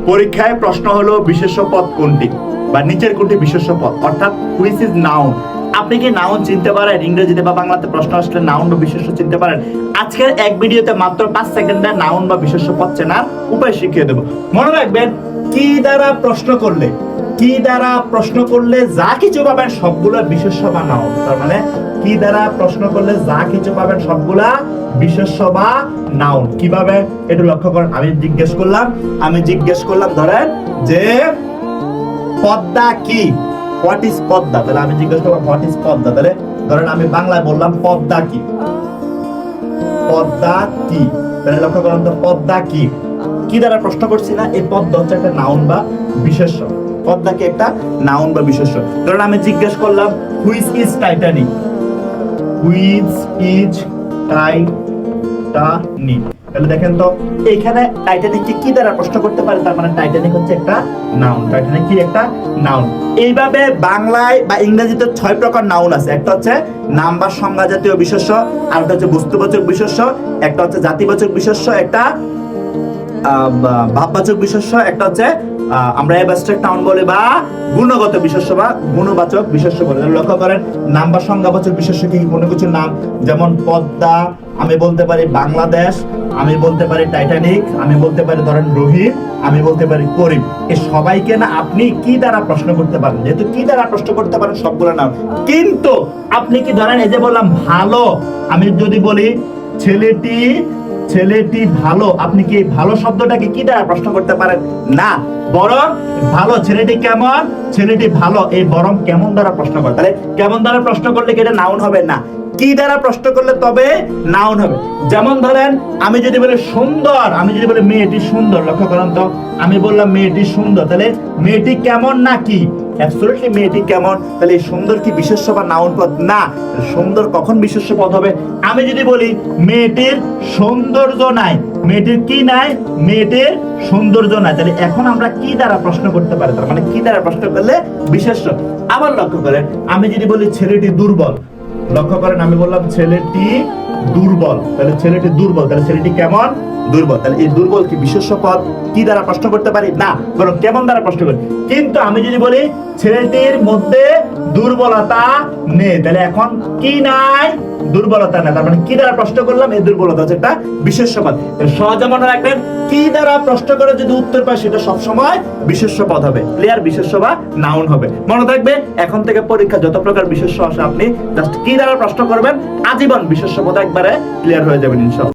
পরীক্ষায় প্রশ্ন হলো বিশেষ্য পদ কোনটি বা নিচের কোনটি বিশেষ্য পদ, অর্থাৎ হুইচ ইজ নাউন। আপনি কি নাউন চিনতে পারেন? ইংরেজিতে বা বাংলাতে প্রশ্ন আসলে নাউন বা বিশেষ্য চিনতে পারেন? আজকের এক ভিডিওতে মাত্র 5 সেকেন্ডে নাউন বা বিশেষ্য পদ চেনার উপায় শিখিয়ে দেব। মনে রাখবেন, কি দ্বারা প্রশ্ন করলে যা কিছু পাবেন সবগুলা বিশেষ্য বা নাউন। তার মানে কি দ্বারা প্রশ্ন করলে যা কিছু পাবেন সবগুলা বিশেষ্য বা নাউন। কিভাবে একটু লক্ষ্য করেন। আমি জিজ্ঞেস করলাম ধরেন যে পদ্মা কি, হোয়াট ইজ পদ্মা। তাহলে আমি জিজ্ঞেস করলাম হোয়াট ইজ পদ্মা। তাহলে ধরেন আমি বাংলায় বললাম পদ্মা কি। তাহলে লক্ষ্য করেন তো পদ্মা কি দ্বারা প্রশ্ন করছি না? এই পদ্মা হচ্ছে একটা নাউন বা বিশেষ্য। পদ্মা কি একটা নাউন বা বিশেষ্য। ধরেন আমি জিজ্ঞেস করলাম হুইচ ইজ টাইটানিক। তাহলে দেখেন তো এখানে টাইটানিক কি দ্বারা প্রশ্ন করতে পারে? তার মানে টাইটানিক হচ্ছে একটা নাউন। টাইটানিক কি একটা নাউন। এইভাবে বাংলায় বা ইংরেজিতে 6 প্রকার নাউন আছে। একটা হচ্ছে নাম বা সংজ্ঞা জাতীয় বিশেষ্য, আরেকটা হচ্ছে বস্তুবাচক বিশেষ্য, একটা হচ্ছে জাতিবাচক বিশেষ্য, একটা ভাববাচক বিশেষ্য, একটা হচ্ছে আমরা অ্যাবস্ট্রাক্ট নাউন বলি বা গুণগত বিশেষ্য বা গুণবাচক বিশেষ্য বলি। লক্ষ্য করেন, নাম বা সংজ্ঞাবাচক বিশেষ্য কি? কোনো কিছু নাম, যেমন পদ্মা, আমি বলতে পারি বাংলাদেশ, আমি বলতে পারি টাইটানিক, আমি বলতে পারি ধরেন রহিম, আমি বলতে পারি করিম। এই সবাইকে না আপনি কি দ্বারা প্রশ্ন করতে পারেন। যেহেতু কি দ্বারা প্রশ্ন করতে পারেন সবগুলো নাম। কিন্তু আপনি কি ধরেন এই যে বললাম ভালো, আমি যদি বলি ছেলেটি ভালো, আপনি কি ভালো শব্দটাকে কি দ্বারা প্রশ্ন করতে পারেন? না, বরং ভালো ছেলেটি কেমন, ছেলেটি ভালো, এই বরং কেমন দ্বারা প্রশ্ন করে। তাহলে কেমন দ্বারা প্রশ্ন করলে কি এটা নাউন হবে? না, কি দ্বারা প্রশ্ন করলে তবে নাউন হবে। যেমন ধরেন আমি যদি বলি সুন্দর, আমি যদি বলি মেয়েটি সুন্দর, লক্ষ্য করেন তো আমি বললাম মেয়েটি সুন্দর, তাহলে মেয়েটি কেমন না কি? অ্যাবসলিউটলি মেয়েটি কেমন। তাহলে এই সুন্দর কি বিশেষ্য বা নাউন পদ? না, সুন্দর কখন বিশেষ্য পদ হবে? আমি যদি বলি মেয়েটির সৌন্দর্য নাই, মেয়েটির কি নাই? মেয়েটির সৌন্দর্য নাই। তাহলে এখন আমরা কি দ্বারা প্রশ্ন করতে পারি? তার মানে কি দ্বারা প্রশ্ন করলে বিশেষ্য। আবার লক্ষ্য করেন, আমি যদি বলি ছেলেটি দুর্বল, লক্ষ্য করেন আমি বললাম ছেলেটি দুর্বল, তাহলে ছেলেটি দুর্বল, তাহলে ছেলেটি কেমন? দুর্বল। তাহলে এই দুর্বল কি বিশেষ্য পদ? কি দ্বারা প্রশ্ন করতে পারি? না, বরং কেমন দ্বারা প্রশ্ন করি। কিন্তু আমি যদি বলি ছেলেটির মধ্যে দুর্বলতা নেই, তাহলে এখন কি নাই? দুর্বলতা নাই। তার মানে কি দ্বারা প্রশ্ন করলাম? এই দুর্বলতা হচ্ছে একটা বিশেষ্য পদ। সহজে মনে রাখবেন, কি দ্বারা প্রশ্ন করে যদি উত্তর পায় সেটা সবসময় বিশেষ্য পদ হবে। ক্লিয়ার? বিশেষ্য বা নাউন হবে। মনে থাকবে, এখন থেকে পরীক্ষা যত প্রকার বিশেষ্য আসে আপনি জাস্ট কি দ্বারা প্রশ্ন করবেন, আজীবন বিশেষ্য পদ একবারে ক্লিয়ার হয়ে যাবেন ইনশাআল্লাহ।